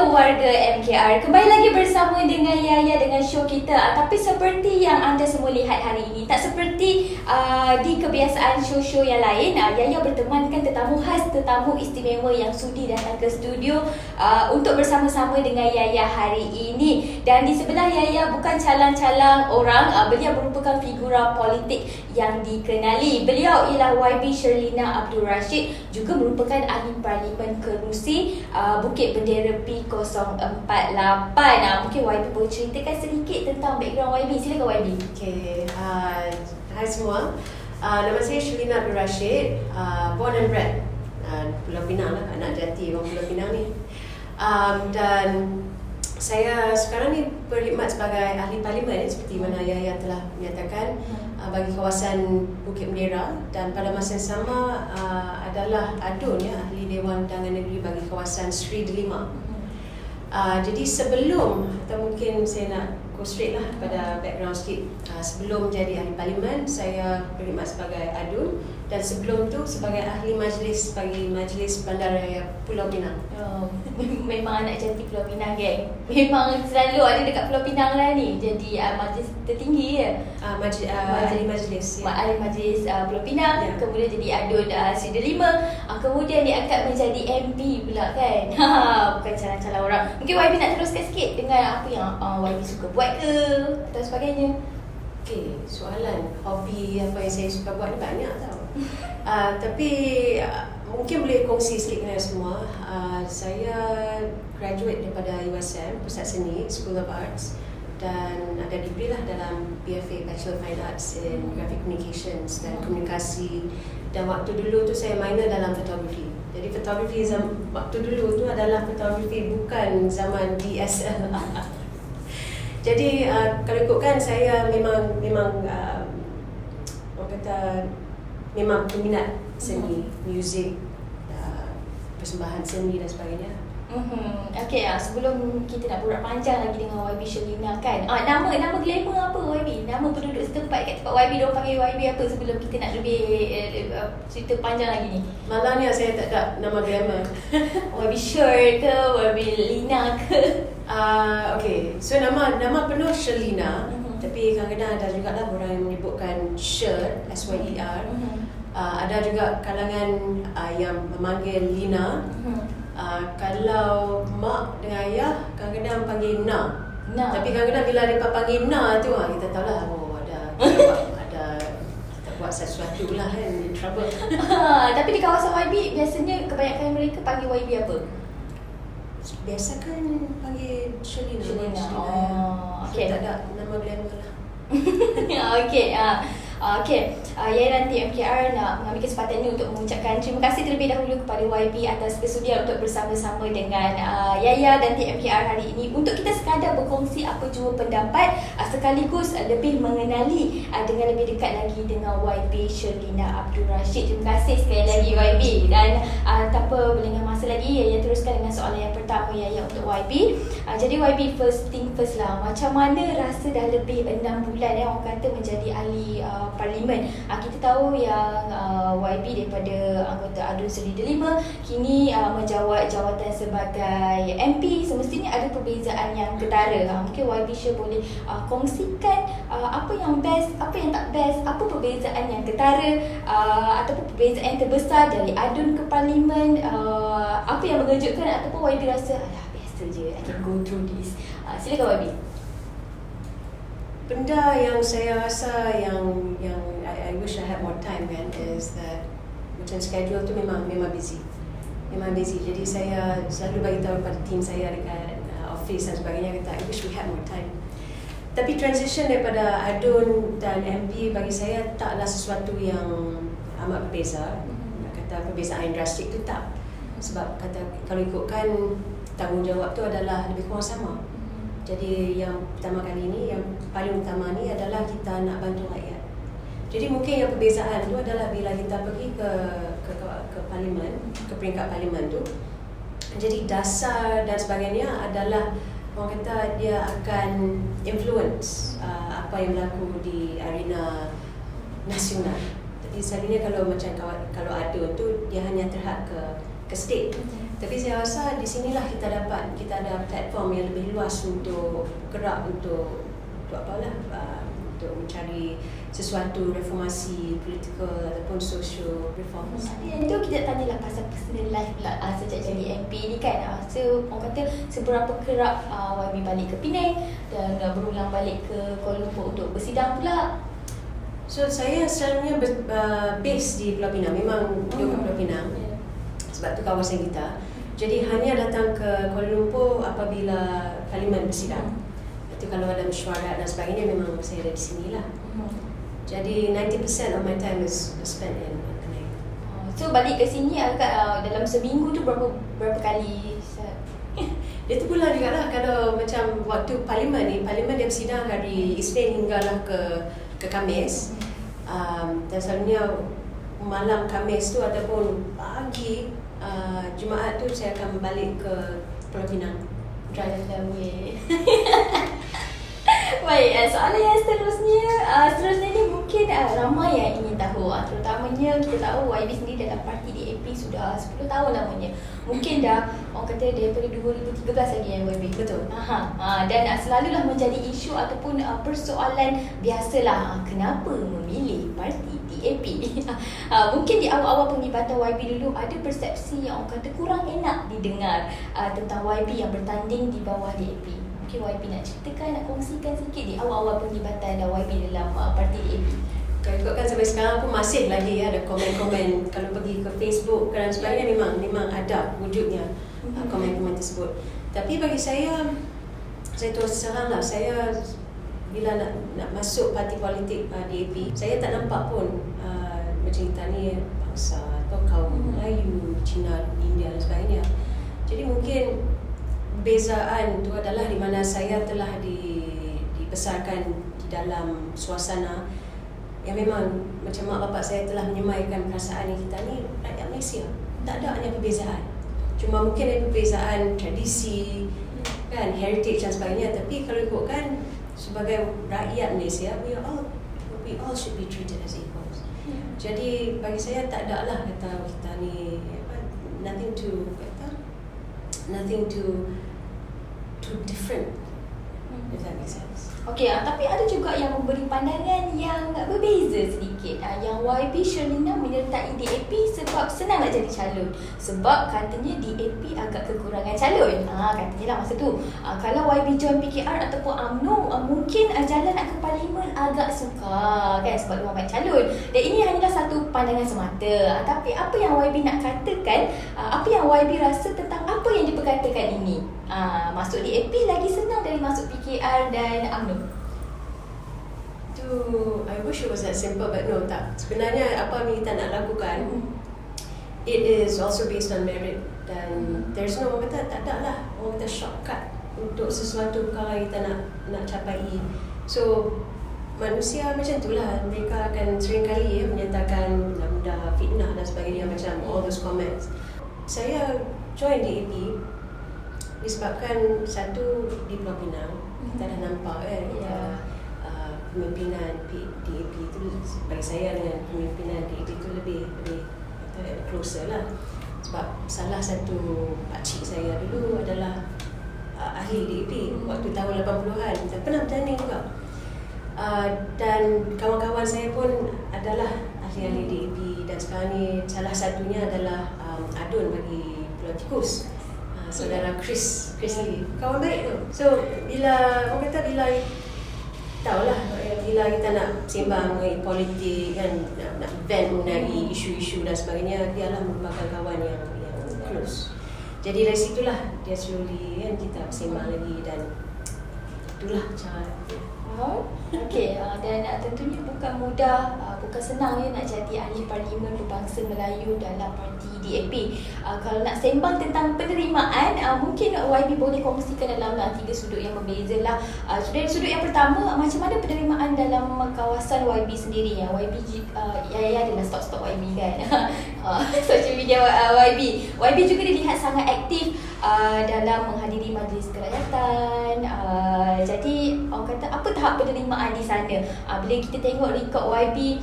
Hello warga MKR, kembali lagi bersama dengan Yaya dengan show kita. Tapi seperti yang anda semua lihat hari ini, tak seperti di kebiasaan show-show yang lain, Yaya bertemankan tetamu khas, tetamu istimewa yang sudi datang ke studio untuk bersama-sama dengan Yaya hari ini. Dan di sebelah Yaya bukan calang-calang orang, beliau merupakan figura politik yang dikenali. Beliau ialah YB Sherlina Abdul Rashid, juga merupakan ahli parlimen Kerusi Bukit Bendera P048. Mungkin YB boleh ceritakan sedikit tentang background YB. Silakan YB. Okay, hai semua. Nama saya Sherlina Abdul Rashid, born and bred Pulau Pinang lah, anak jati orang Pulau Pinang ni. Dan saya sekarang ni berkhidmat sebagai ahli parlimen seperti mana Yahya telah menyatakan bagi kawasan Bukit Bendera, dan pada masa yang sama adalah adun ahli Dewan Undangan Negeri bagi kawasan Seri Delima. Jadi sebelum, atau mungkin saya nak go straight lah pada background sikit. Sebelum jadi ahli parlimen, saya berkhidmat sebagai adun, dan sebelum tu sebagai ahli majlis bagi Majlis Bandaraya Pulau Pinang. Memang anak jati Pulau Pinang, geng. Memang selalu ada dekat Pulau Pinang lah ni. Jadi majlis tertinggi ya. Ahli majlis. Ahli majlis Pulau Pinang, kemudian jadi adun Seri Delima, kemudian diangkat menjadi MP pula kan. Bukan calang-calang orang. Mungkin YB nak teruskan sikit dengan apa yang YB suka buat ke atau sebagainya. Okay, soalan hobi apa yang saya suka buat ni banyak tau. Tapi mungkin boleh kongsi sikit dengan semua. Saya graduate daripada USM, Pusat Seni, School of Arts, dan ada degree lah dalam BFA, Bachelor of Fine Arts in Graphic Communications dan Komunikasi. Dan waktu dulu tu saya minor dalam fotografi. Jadi fotografi waktu dulu tu adalah fotografi bukan zaman DSL. Jadi kalau ikutkan saya memang orang kata memang peminat seni, muzik, persembahan seni dan sebagainya. Okay, sebelum kita nak borak panjang lagi dengan YB Sherlina kan, nama glamour apa YB? Nama penduduk setempat kat tempat YB, diorang panggil YB apa sebelum kita nak lebih cerita panjang lagi ni? Malangnya saya tak ada nama glamour. YB Sher ke, YB Lina ke? Okay, so nama penuh Sherlina, tapi kadang-kadang ada juga lah orang yang menyebutkan Sher, S-Y-E-R. Ada juga kalangan yang memanggil Lina. Kalau mak dengan ayah kadang-kadang panggil Na. Tapi kadang-kadang bila mereka panggil Na tu, kita tahu lah ada buat sesuatu lah kan, trouble. Tapi di kawasan YB biasanya kebanyakan mereka panggil YB apa? Biasa kan panggil Sherlina. Okay. Tak ada nama glamour lah. Okay, Yaya nanti MKR nak mengambil kesempatan ini untuk mengucapkan terima kasih terlebih dahulu kepada YB atas kesudian untuk bersama-sama dengan Yaya dan TMKR hari ini untuk kita sekadar berkongsi apa jua pendapat, sekaligus lebih mengenali dengan lebih dekat lagi dengan YB Sherlina Abdul Rashid. Terima kasih sekali lagi YB, dan tanpa berlengah masa lagi, Yaya teruskan dengan soalan yang pertama Yaya untuk YB. Jadi YB, first thing first lah, macam mana rasa dah lebih 6 bulan orang kata menjadi ahli parlimen. Kita tahu yang YB daripada anggota adun Seri Delima kini menjawat jawatan sebagai MP. Semestinya ada perbezaan yang ketara. Mungkin YB Syah boleh kongsikan apa yang best, apa yang tak best, apa perbezaan yang ketara, ataupun perbezaan yang terbesar dari adun ke parlimen, apa yang mengejutkan ataupun YB rasa alah biasa je, I can go through this. Silakan YB. Benda yang saya rasa yang I wish I had more time kan, is that macam schedule tu memang busy. Jadi saya selalu bagi tahu pada team saya dekat office dan sebagainya, kata I wish we had more time. Tapi transition daripada adun dan MP bagi saya taklah sesuatu yang amat berbeza. Kata perbezaan yang drastik tu tak. Sebab kata kalau ikutkan tanggungjawab tu adalah lebih kurang sama. Jadi yang pertama kali ni, yang paling utama ni adalah kita nak bantu rakyat. Jadi mungkin yang perbezaan tu adalah bila kita pergi ke parlimen, ke peringkat parlimen tu. Jadi dasar dan sebagainya adalah orang kata dia akan influence apa yang berlaku di arena nasional. Jadi selalunya kalau macam kalau adun tu dia hanya terhad ke ke state. Tapi saya rasa di sinilah kita ada platform yang lebih luas untuk gerak untuk apalah, untuk mencari sesuatu reformasi political ataupun social reforms. Yang tu kita tanyalah pasal personal life pula sejak jadi MP ni kan. Orang kata seberapa kerap YB balik ke Penang dan berulang balik ke Kuala Lumpur untuk bersidang pula. So saya selalunya base di Pulau Pinang, memang duduk kat Pulau Pinang. Sebab tu kawasan kita. Jadi hanya datang ke Kuala Lumpur apabila Parlimen bersidang. Itu kalau ada mesyuarat dan sebagainya, memang saya ada di sinilah. Jadi 90% of my time is spent in Penang. So balik ke sini agak dalam seminggu tu berapa kali? Dia tu pula juga lah, kalau macam waktu Parlimen dia bersidang hari Isnin hinggalah ke Khamis. Dan selalunya malam Khamis tu ataupun pagi Jumaat tu saya akan balik ke Pulau Pinang. Dalam way. Baik, soalan yang seterusnya ni mungkin ramai yang ingin tahu, terutamanya kita tahu YB sendiri dalam parti DAP sudah 10 tahun lamanya. Mungkin dah orang kata daripada 2013 lagi yang YB. Betul. Dan selalulah menjadi isu ataupun persoalan biasalah, kenapa memilih parti DAP. Mungkin di awal-awal penglibatan YB dulu ada persepsi yang orang kata kurang enak didengar tentang YB yang bertanding di bawah DAP. Mungkin YB nak ceritakan, nak kongsikan sikit di awal-awal penglibatan YB dalam parti DAP. Kalau ikutkan sampai sekarang pun masih lagi ada komen-komen. Kalau pergi ke Facebook dan sebagainya, memang ada wujudnya komen-komen tersebut. Tapi bagi saya terus terang lah, saya bila nak masuk parti politik DAP, saya tak nampak pun macam kita ni bangsa atau kaum Melayu, Cina, India dan sebagainya. Jadi mungkin bezaan tu adalah di mana saya telah dibesarkan di dalam suasana yang memang macam mak bapak saya telah menyemaikan perasaan yang kita ni rakyat Malaysia. Tak ada hanya perbezaan. Cuma mungkin ada perbezaan tradisi, kan, heritage dan sebagainya. Tapi kalau ikutkan sebagai rakyat Malaysia, we all should be treated as equals. Jadi bagi saya tak ada lah kata kita ni nothing too different. If that makes sense. Okey, tapi ada juga yang memberi pandangan yang berbeza sedikit. Yang YB Sherlina menyertai DAP sebab senang nak jadi calon. Sebab katanya DAP agak kekurangan calon. Katanya lah masa tu. Kalau YB join PKR ataupun UMNO, mungkin jalan nak ke Parlimen agak sukar kan, sebab dia banyak calon. Dan ini hanyalah satu pandangan semata. Tapi apa yang YB nak katakan, apa yang YB rasa tentang apa yang diperkatakan ini? Masuk DAP lagi senang dari masuk PKR dan UMNO. I wish it was that simple, but no, tak. Sebenarnya apa yang kita nak lakukan, it is also based on merit. Dan there's no, orang kata tak ada lah, orang kata shortcut untuk sesuatu perkara yang kita nak capai. So manusia macam itulah, mereka akan seringkali menyatakan benda fitnah dan sebagainya, macam all those comments. Saya join DAP disebabkan satu, di Pulau Pinang kita dah nampak kan, pemimpinan DAP itu, bagi saya dengan pemimpinan DAP itu lebih closer lah. Sebab salah satu pakcik saya dulu adalah ahli DAP waktu tahun 80-an dan pernah bertanding juga. Dan kawan-kawan saya pun adalah ahli-ahli DAP, dan sekarang ni salah satunya adalah adun bagi Pulau Tikus, saudara Chris Lee, kawan baik tu. So bila orang kata, bila tahulah, bila kita nak sembang mengenai politik kan, nak vent mengenai isu-isu dan sebagainya, dialah merupakan kawan yang close. Jadi dari situlah dia slowly kan kita sembang lagi, dan itulah cara dia. Okey, dan tentunya bukan mudah, bukan senang nak jadi ahli parlimen berbangsa Melayu dalam parti DAP. Kalau nak sembang tentang penerimaan, mungkin YB boleh kongsikan dalam 3 sudut yang berbeza lah. Dari sudut yang pertama, macam mana penerimaan dalam kawasan YB sendiri? YB Yaya adalah stok YB kan. social media YB. YB juga dilihat sangat aktif dalam menghadiri majlis kerakyatan. Jadi orang kata apa tahap penerimaan di sana? Bila kita tengok rekod YB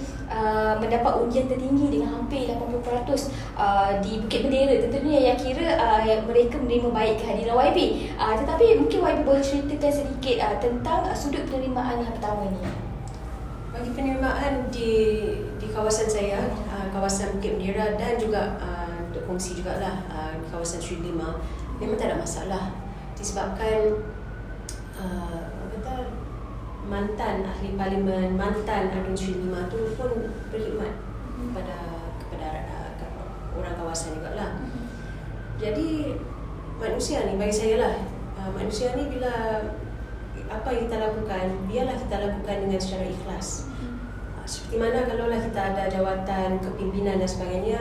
mendapat undian tertinggi dengan hampir 80% di Bukit Bendera, tentunya yang kira mereka menerima baik kehadiran YB. Tetapi mungkin YB boleh ceritakan sedikit tentang sudut penerimaan yang pertama ni. Bagi penerimaan di kawasan saya, kawasan Bukit Bendera dan juga untuk kongsi jugalah di kawasan Sri Lima, memang tak ada masalah disebabkan mantan ahli parlimen, mantan Adun Sri Lima tu pun berkhidmat kepada orang kawasan jugalah. Jadi manusia ni bagi saya lah, manusia ni bila apa yang kita lakukan, biarlah kita lakukan dengan secara ikhlas. Seperti mana kalaulah kita ada jawatan kepimpinan dan sebagainya,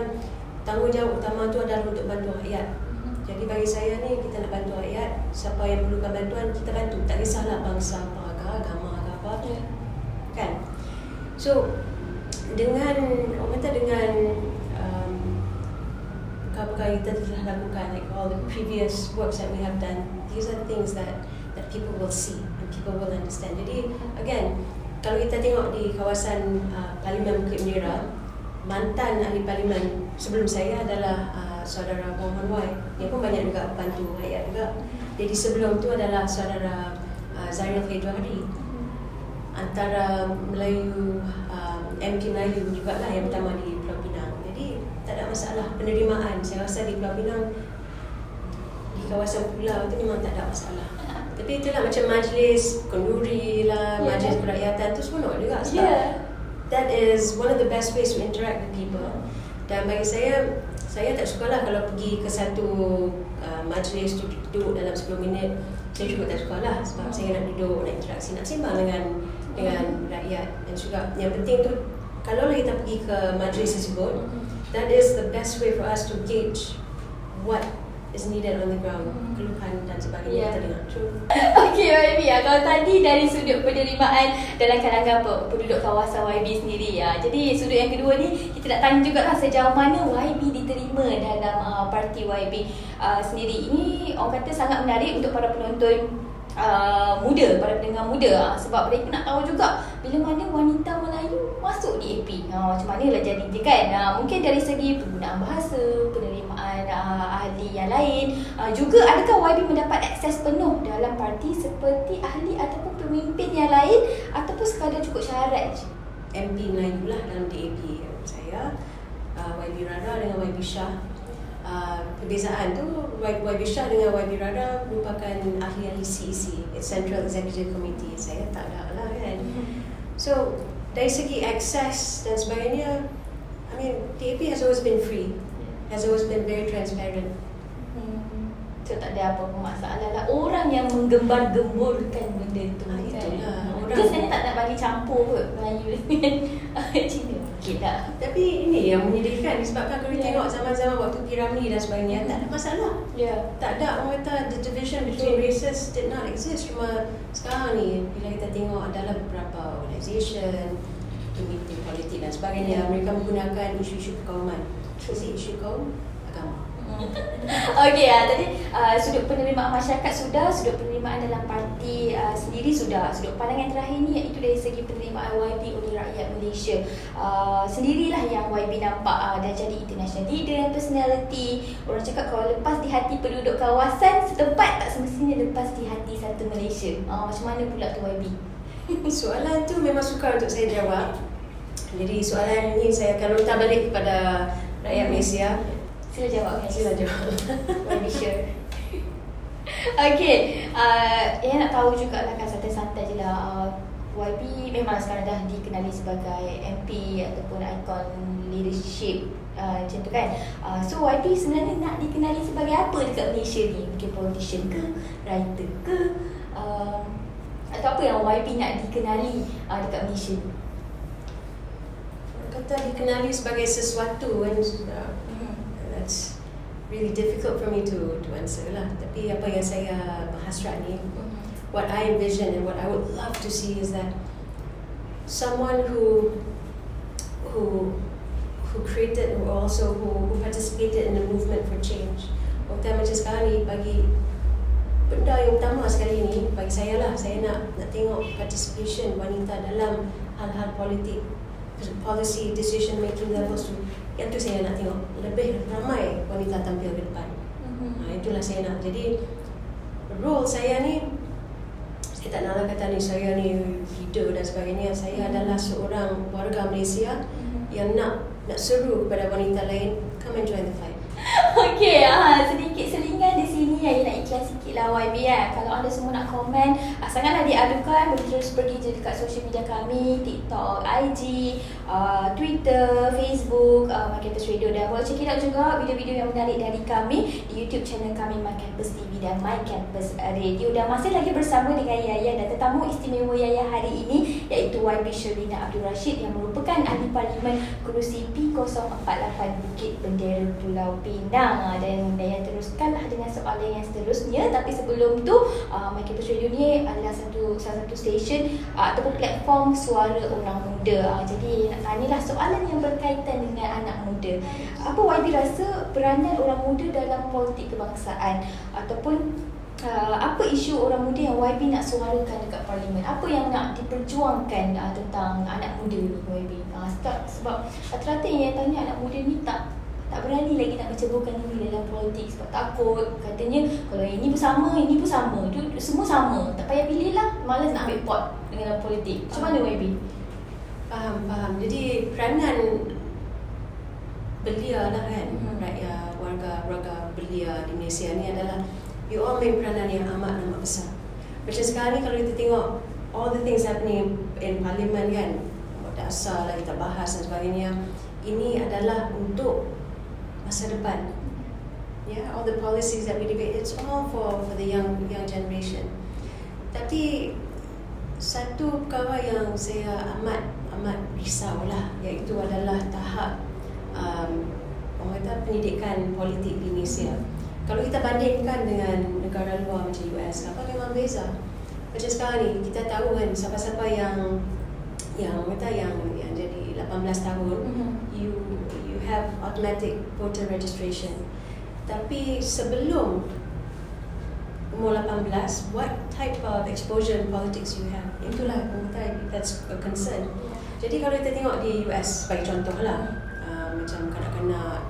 tanggungjawab utama tu adalah untuk bantu rakyat. Jadi bagi saya ni, kita nak bantu rakyat, siapa yang perlukan bantuan kita bantu, tak kisahlah bangsa apa, agama apa, kan? So dengan orang kata dengan perkara kita telah lakukan, like all the previous works that we have done, these are things that people will see and people will understand. Jadi again, kalau kita tengok di kawasan Parlimen Bukit Bendera, mantan ahli parlimen sebelum saya adalah saudara Muhammad Wai. Dia pun banyak juga bantu rakyat juga. Jadi sebelum tu adalah saudara Zainal Faizuari, antara Melayu, MP Melayu juga lah yang pertama di Pulau Pinang. Jadi tak ada masalah penerimaan. Saya rasa di Pulau Pinang, di kawasan pulau tu memang tak ada masalah. Tapi itulah macam majlis kenduri lah, majlis kerakyatan tu seronok juga sebab that is one of the best ways to interact with people. Dan bagi saya tak sukalah kalau pergi ke satu majlis tu duduk dalam 10 minit. Saya juga tak sukalah sebab saya nak duduk, nak interaksi, nak sembang dengan rakyat. Dan juga yang penting tu, kalau kita pergi ke majlis tersebut, that is the best way for us to gauge what is needed on the ground, keluhan dan sebagainya. Kita dengar. Okey YB, kalau tadi dari sudut penerimaan dalam kalangan penduduk kawasan YB sendiri, jadi sudut yang kedua ni kita nak tanya jugalah sejauh mana YB diterima dalam parti YB sendiri. Ini orang kata sangat menarik untuk para penonton muda, para pendengar muda, sebab mereka nak tahu juga bila mana wanita Melayu masuk di AP, macam mana lah jadi dia kan. Mungkin dari segi penggunaan bahasa, penerimaan ahli yang lain, juga adakah YB mendapat akses penuh dalam parti seperti ahli ataupun pemimpin yang lain, ataupun sekadar cukup syarat je? MP Melayu lah dalam DAP saya, YB Rara dengan YB Shah. Perbezaan tu, YB Shah dengan YB Rara merupakan ahli-ahli CEC, Central Executive Committee. Saya tak ada lah kan. So dari segi akses dan sebagainya, I mean DAP has always been free, has always been very transparent. So tak ada apa-apa masalah lah. Orang yang menggembar-gemburkan benda tu kan. Kita sebenarnya tak nak bagi campur kot Melayu dengan Cina. Okay tak. Tapi ini yang menyedihkan disebabkan kalau kita tengok zaman-zaman waktu P.Ramlee dan sebagainya, tak ada masalah. Tak ada, orang kata the division between races did not exist. Cuma sekarang ni bila kita tengok adalah beberapa organisation, komite politik dan sebagainya, mereka menggunakan isu-isu perkauman. Isu kaum, agama. Okey, tadi sudut penerimaan masyarakat sudah, sudut penerimaan dalam parti sendiri sudah. Sudut pandangan terakhir ni iaitu dari segi penerimaan YB oleh rakyat Malaysia sendirilah yang YB nampak dah jadi international leader dan personality. Orang cakap kalau lepas di hati penduduk kawasan setempat, tak semestinya lepas di hati satu Malaysia. Macam mana pula tu YB? Soalan tu memang sukar untuk saya jawab. Jadi soalan ni saya akan lontar balik kepada rakyat Malaysia. Sila jawab kan? Sila jawab. Be sure. Okay, yang nak tahu jugalah kan, santai-santai je lah. YB memang sekarang dah dikenali sebagai MP ataupun ikon leadership macam tu kan. So YB sebenarnya nak dikenali sebagai apa dekat Malaysia ni? Mungkin politician ke, writer ke, atau apa yang YB nak dikenali dekat Malaysia ni? Kata dikenali sebagai sesuatu kan, that's really difficult for me to answer lah. Tapi apa yang saya berhasrat ni, what I envision and what I would love to see is that someone who created, who participated in the movement for change. Waktu macam sekarang ni, bagi benda yang utama sekali ni bagi saya lah, saya nak tengok participation wanita dalam hal-hal politik, policy decision making levels tu. Yang tu saya nak tengok lebih ramai wanita tampil ke depan. Itulah saya nak. Jadi role saya ni, saya tak naklah kata ni saya ni leader dan sebagainya. Saya adalah seorang warga Malaysia yang nak seru kepada wanita lain, come and join the fight. Okey, sedikit selingan di sini yang nak ikhlas sikit lah YB kan. Kalau anda semua nak komen, sangatlah diadukan, boleh terus pergi je dekat social media kami, TikTok, IG, Twitter, Facebook, My Campus Radio, dan boleh check it out juga video-video yang menarik dari kami di YouTube channel kami My Campus TV dan My Campus Radio. Dan masih lagi bersama dengan Yaya dan tetamu istimewa Yaya hari ini, iaitu YB Sherlina Abdul Rashid yang merupakan ahli parlimen kerusi P048 Bukit Bendera Pulau Pinang. Dan Yaya teruskanlah dengan soalan yang seterusnya. Tapi sebelum tu, My Campus Radio ni adalah salah satu stesen ataupun platform suara orang muda. Jadi nak tanyalah soalan yang berkaitan dengan anak muda. Apa YB rasa peranan orang muda dalam politik kebangsaan, ataupun apa isu orang muda yang YB nak suarakan dekat parlimen? Apa yang nak diperjuangkan tentang anak muda ni YB? Sebab rata-rata yang tanya anak muda ni tak berani lagi nak menceburkan diri dalam politik sebab takut. Katanya kalau ini pun sama, semua sama, tak payah pilih lah, malas nak ambil pot dengan dalam politik. Macam mana YB? Faham. Jadi peranan belia lah kan, rakyat, warga belia di Malaysia ni adalah we all main peranan yang amat besar. Macam sekarang ni kalau kita tengok all the things happening in parlimen kan, dasar lah kita bahas dan sebagainya, ini adalah untuk masa depan. All the policies that we debate, it's all for the young generation. Tapi satu perkara yang saya amat risaulah, iaitu adalah tahap orang kata pendidikan politik di Malaysia. Kalau kita bandingkan dengan negara luar macam US, apa memang beza. Macam sekarang ni kita tahu kan, siapa-siapa yang jadi 18 tahun, you have automatic voter registration. Tapi sebelum umur 18, what type of exposure in politics you have? Itulah that's a concern. Jadi kalau kita tengok di US, bagi contoh lah, macam kanak-kanak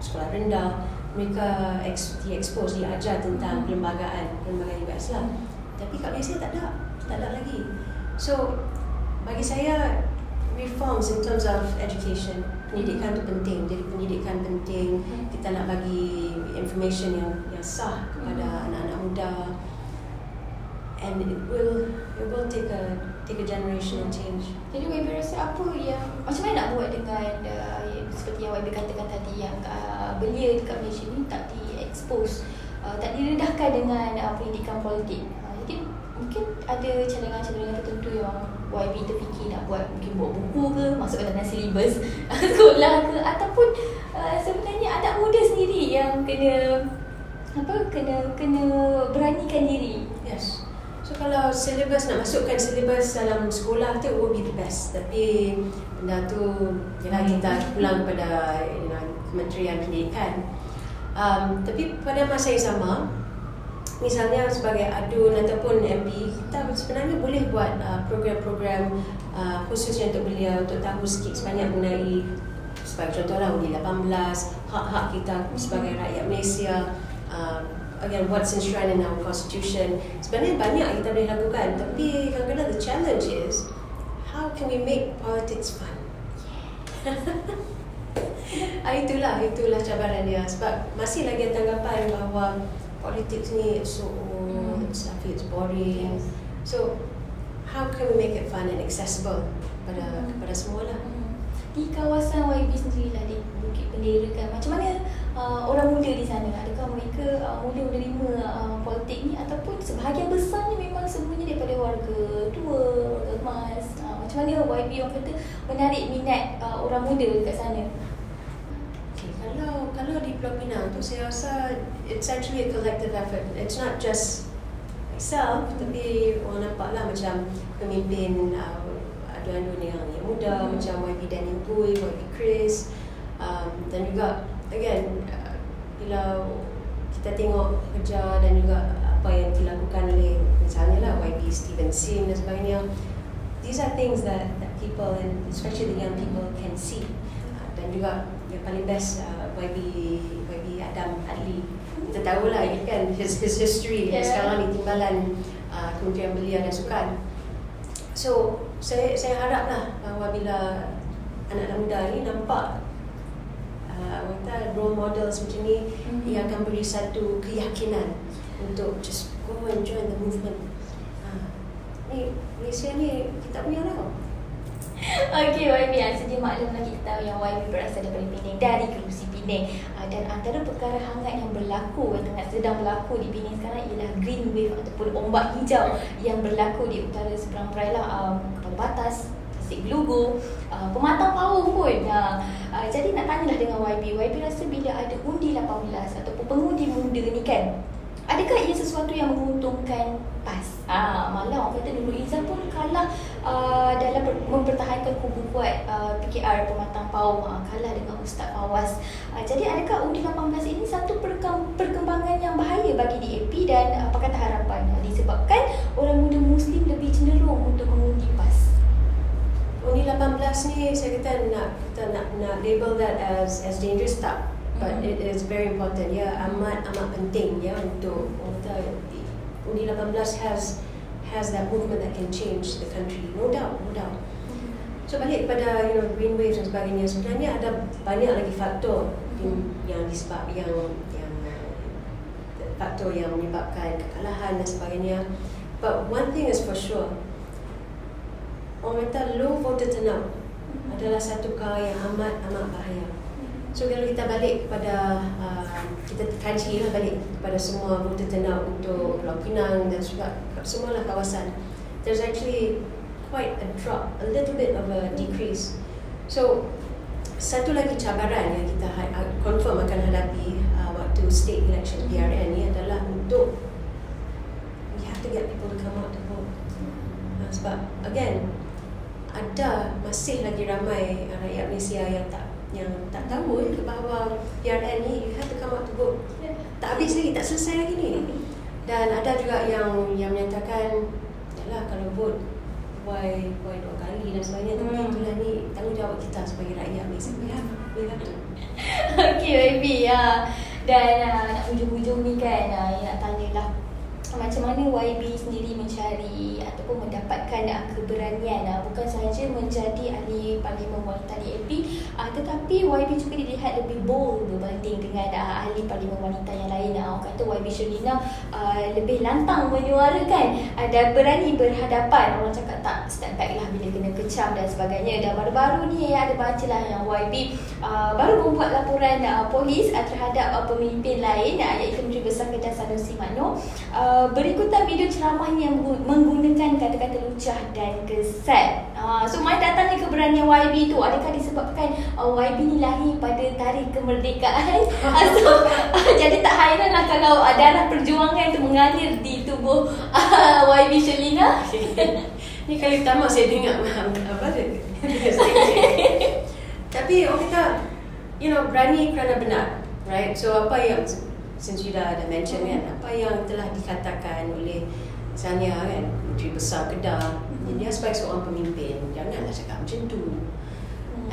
sekolah rendah, mereka di-expose, diajar tentang perlembagaan US lah. Tapi kat Malaysia tak ada lagi. So bagi saya, reforms in terms of education, pendidikan tu penting. Jadi pendidikan penting, kita nak bagi information yang sah kepada anak-anak muda, and it will take a generational change. Jadi YB rasa apa yang macam mana nak buat dengan seperti yang YB katakan tadi, yang belia dekat Malaysia ni tak di-expose, tak diredahkan dengan pendidikan politik. Jadi mungkin ada cadangan-cadangan tertentu yang YB terfikir nak buat, mungkin buat buku ke, masukkan dalam silibus sekolah ke, ataupun sebenarnya anak muda sendiri yang kena beranikan diri. Yes. So kalau silibus, nak masukkan silibus dalam sekolah tu would be the best. Tapi benda tu kita pulang kepada Kementerian Pendidikan. Tapi pada masa yang sama, misalnya sebagai ADUN ataupun MP, kita sebenarnya boleh buat program-program khususnya untuk belia, untuk tahu sikit sebanyak mengenai, sebagai contohlah undi 18, hak-hak kita sebagai rakyat Malaysia, again what's enshrined in our constitution. Sebenarnya banyak kita boleh lakukan, tapi kadang-kadang the challenge is how can we make politics fun? Itulah cabaran dia, sebab masih lagi ada tanggapan bahawa politics ni it's so old, it's boring. So how can we make it fun and accessible kepada semua lah. Di kawasan YB sendiri lah, di Bukit Bendera kan, macam mana orang muda di sana? Adakah mereka mula menerima politik ni, ataupun sebahagian besarnya memang semuanya daripada warga tua, warga emas? Macam mana YB orang kata menarik minat orang muda dekat sana? Kalau di Pulau Pinang tu, saya rasa it's actually a collective effort. It's not just myself, tapi orang nampak lah macam pemimpin, adun-adun yang muda macam YB Daniel Boy, YB Chris, dan juga again bila kita tengok kerja dan juga apa yang dilakukan oleh misalnya lah YB Steven Sin dan sebagainya, these are things that people and especially the young people can see. Dan juga yang paling best YB Adam Adli, kita tahulah kan his history sekarang di timbalan Kementerian Belia dan Sukan. So saya haraplah bahawa bila anak-anak muda ni nampak role models macam ni, ia akan beri satu keyakinan untuk just go and join the movement. Ni Malaysia ni kita punya lah. Okey YB, sedia maklumlah kita tahu yang YB berasal daripada Penang, dari Kerusi Penang, dan antara perkara hangat yang berlaku, yang sedang berlaku di Penang sekarang ialah green wave ataupun ombak hijau yang berlaku di utara seberang perairan, Kepala Batas, Tasik Belugu, Pematang Pauh pun. Jadi nak tanyalah dengan YB rasa bila ada undi 18 ataupun pengundi muda ni kan, adakah ia sesuatu yang menguntungkan PAS? Malah orang kata Nurul Izzah pun kalah dalam mempertahankan kubu kuat PKR Pematang Pauh, kalah dengan Ustaz Fawaz. Jadi adakah undi 18 ini satu perkembangan yang bahaya bagi DAP dan apa kata harapan disebabkan orang muda Muslim lebih cenderung untuk mengundi PAS? Undi 18 ni saya kata kita nak label that as dangerous tak, but it is very important, amat penting untuk undi 18 has that movement that can change the country, no doubt. So balik pada green waves dan sebagainya, sebenarnya ada banyak lagi faktor yang faktor yang menyebabkan kekalahan dan sebagainya. But one thing is for sure, orang kata low voter turnout adalah satu perkara yang amat bahaya. So kalau kita balik kepada kita kaji balik kepada semua voter turnout untuk Pulau Pinang dan juga semualah kawasan, there's actually quite a drop, a little bit of a decrease. So satu lagi cabaran yang kita confirm akan hadapi waktu state election PRN ni adalah untuk we have to get people to come out to vote. Sebab again masih lagi ramai rakyat Malaysia yang tak tahu bahawa PRN ni you have to come out to vote. Tak habis lagi, tak selesai lagi ni. Dan ada juga yang menyatakan yalah kalau vote why 2 kali dan sebagainya. Tapi itulah ni tanggungjawab kita sebagai rakyat Malaysia. We have to. Okey YB, dan nak hujung-hujung ni kan, nak tanyalah macam mana YB sendiri mencari ataupun mendapatkan keberanian bukan sahaja menjadi ahli parlimen wanita DAP, tetapi YB juga dilihat lebih bold berbanding dengan ahli parlimen wanita yang lain. Orang kata YB Sherlina lebih lantang menyuarakan dan berani berhadapan. Orang cakap tak stand back lah bila kena kecam dan sebagainya. Dan baru-baru ni ada bacalah yang YB baru membuat laporan polis terhadap pemimpin lain, iaitu Menteri Besar Kedah Sanusi Mano, berikutan video ceramahnya yang menggunakan kata-kata lucah dan kesat. So mai datangnya keberanian YB tu, adakah disebabkan YB ni lahir pada tarikh kemerdekaan? Jadi tak hairanlah kalau darah perjuangan tu mengalir di tubuh YB Sherlina. Ni kali pertama saya dengar apa tu. Tapi orang kata berani kerana benar, right? So apa yang since you dah mention kan, apa yang telah dikatakan oleh misalnya kan Menteri Besar Kedah, dia sebagai seorang pemimpin janganlah cakap macam tu.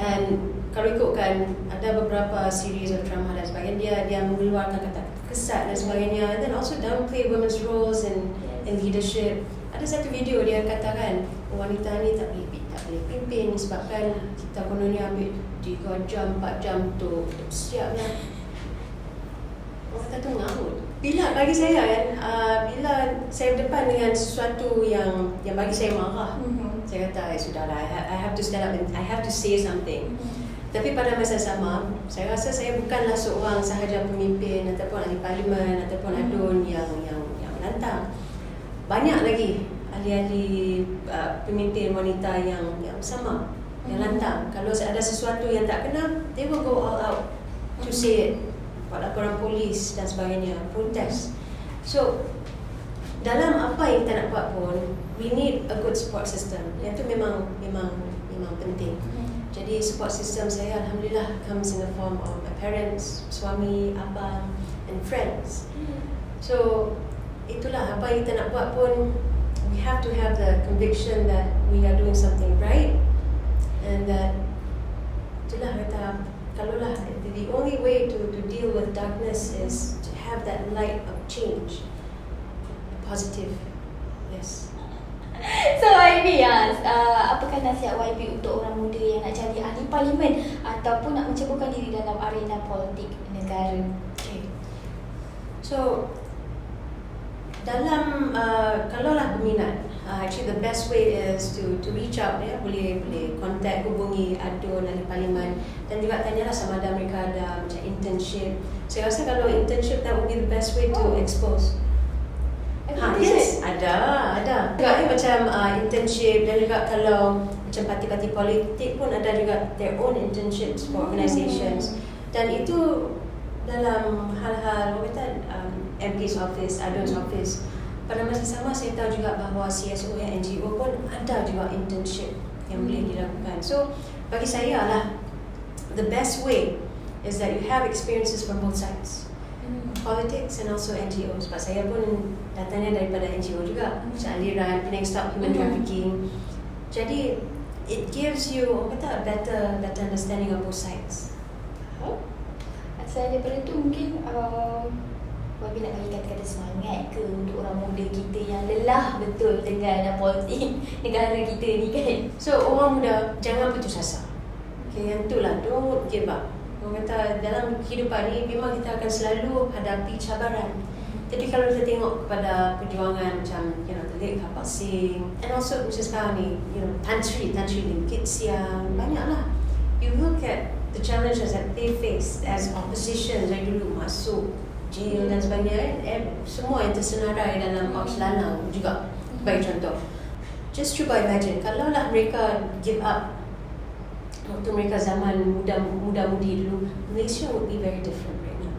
And kalau ikutkan ada beberapa series of drama dan sebagainya, dia mengeluarkan kata kesat dan sebagainya, and then also downplay women's roles in leadership. Ada satu video dia katakan wanita ni tak boleh pimpin disebabkan kita kononnya ambil 3 jam 4 jam untuk siap lah. Orang kata tu ngamut. Bila bagi saya kan, bila saya berdepan dengan sesuatu yang bagi saya marah, saya kata sudahlah, I have to stand up and I have to say something. Tapi pada masa sama, saya rasa saya bukanlah seorang sahaja pemimpin ataupun ahli parlimen ataupun adun yang menantang. Banyak lagi ahli-ahli pemimpin wanita yang sama, yang lantang. Kalau ada sesuatu yang tak kena, they will go all out to say it. Buat laporan polis dan sebagainya, protes. So dalam apa yang kita nak buat pun, we need a good support system. Yang tu memang penting. Jadi support system saya alhamdulillah comes in the form of my parents, suami, abang and friends. So itulah apa yang kita nak buat pun, we have to have the conviction that we are doing something right, and that itulah kata kalaulah the only way to deal with darkness is to have that light of change, positive. Yes. So YB, apakah nasihat YB untuk orang muda yang nak jadi ahli parlimen ataupun nak menceburkan diri dalam arena politik negara? Okay. So dalam kalaulah berminat, actually the best way is to reach out, ya, boleh contact, hubungi Adun ahli parlimen, dan juga tanyalah sama ada mereka ada macam internship. Saya rasa kalau internship, that would be the best way to expose. Yes, ada. Juga macam internship, dan juga kalau macam parti-parti politik pun ada juga their own internships for organizations. Dan itu dalam hal-hal MP's office, Adun's office. Pada masa sama saya tahu juga bahawa CSO yang NGO pun ada juga internship yang boleh dilakukan. So bagi saya lah, the best way is that you have experiences from both sides. Politics and also NGO. Sebab saya pun datangnya daripada NGO juga, macam aliran Penang Stop Human Trafficking. Jadi it gives you a better understanding of both sides. Asal daripada tu mungkin YB nak bagi kata-kata semangat ke untuk orang muda kita yang lelah betul dengan politik negara kita ni kan? So orang muda jangan putus asa. Okay, yang tu lah, don't give up. Orang kata dalam kehidupan ni memang kita akan selalu hadapi cabaran. Jadi kalau kita tengok kepada perjuangan macam the late Kapal Singh, and also macam sekarang ni, Tan Sri Lim Kit Siang, banyak lah. You look at the challenges that they face as opposition dari dulu masuk jail dan sebagainya, semua yang tersenarai dalam Ops Lanang juga, bagi contoh. Just cuba imagine kalau lah mereka give up waktu mereka zaman muda-mudi dulu, Malaysia would be very different right now.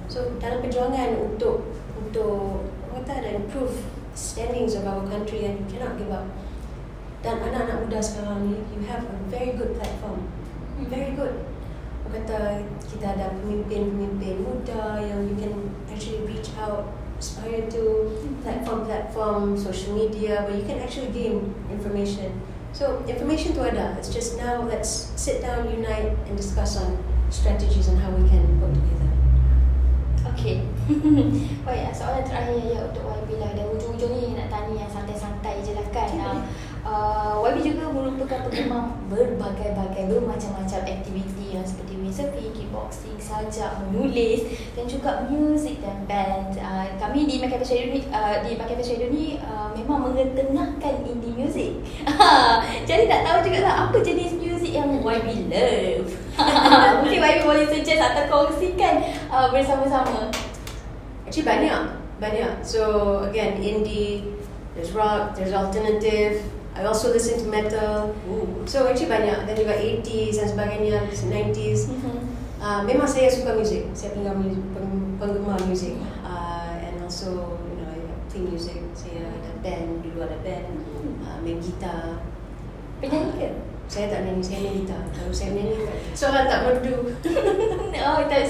So dalam perjuangan untuk improve standings of our country, and you cannot give up. Dan anak-anak muda sekarang ni, you have a very good platform, very good. Kata kita ada pemimpin muda yang you can actually reach out, aspire to platform, social media, where you can actually gain information. So information tu ada. It's just now let's sit down, unite, and discuss on strategies and how we can work together. Okay. Baik, soalan terakhir ya untuk YB lah. Dan ujung-ujung ni nak tanya yang santai-santai je lah kan. YB juga merupakan penggemar berbagai-bagai bermacam-macam aktiviti yang seperti windsurfing, kickboxing, sajak, menulis dan juga muzik dan band. Kami di My Campus Radio ni memang mengetengahkan indie music. Jadi nak tahu juga lah apa jenis muzik yang YB love. Mungkin YB boleh suggest atau kongsikan bersama-sama. Actually banyak. So again, indie, there's rock, there's alternative. I also listen to metal. So actually banyak. Dan juga 80s dan sebagainya, 90s. Memang saya suka muzik. Saya penggemar muzik. And also, I play music. Saya ada band, dulu ada band. Main gitar. Penyanyi ke? Saya tak nyanyi, saya main gitar. Kalau saya nyanyi, soalan tak merdu.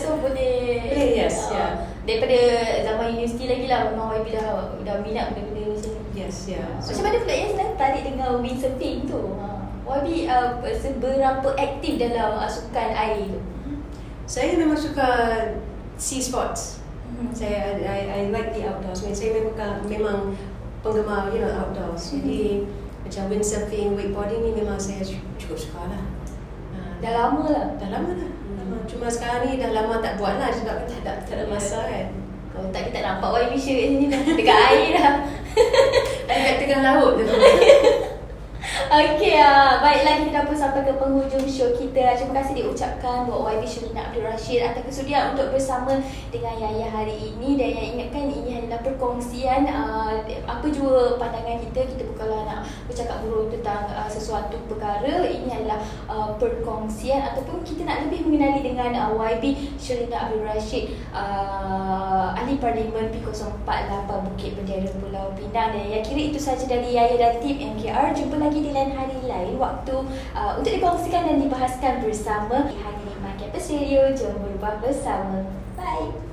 So boleh. Yes, yeah. Daripada zaman universiti lagi lah, memang YB dah minat benda-benda macam ni. Yes, yeah. Macam mana pula yang senang tarik dengan windsurfing tu? YB seberapa aktif dalam sukan air tu? Saya memang suka sea sports. Saya I like the outdoors. Saya memang penggemar outdoors. Jadi macam windsurfing, wakeboarding ni memang saya cukup suka lah. Dah lama lah. Cuma sekarang ni dah lama tak buat lah sebab tak ada masa kan. Kalau tak kita nampak YB shirt kat sini dah dekat air dah. Dekat tengah laut tu. Okey, baiklah kita dah pun sampai ke penghujung show kita. Terima kasih diucapkan buat YB Sherlina Abdul Rashid atas kesudian untuk bersama dengan Yaya hari ini. Dan yang ingatkan ini hanyalah perkongsian apa jua pandangan kita. Kita bukanlah nak bercakap buruk tentang sesuatu perkara. Ini adalah perkongsian ataupun kita nak lebih mengenali dengan YB Sherlina Abdul Rashid, Ahli Parlimen P048 Bukit Bendera Pulau Pinang. Dan kira itu sahaja dari Yaya dan tim MKR. Jumpa lagi di lain hari lain waktu untuk dikongsikan dan dibahaskan bersama di Hari 5 Campus Radio. Jom berubah bersama. Bye.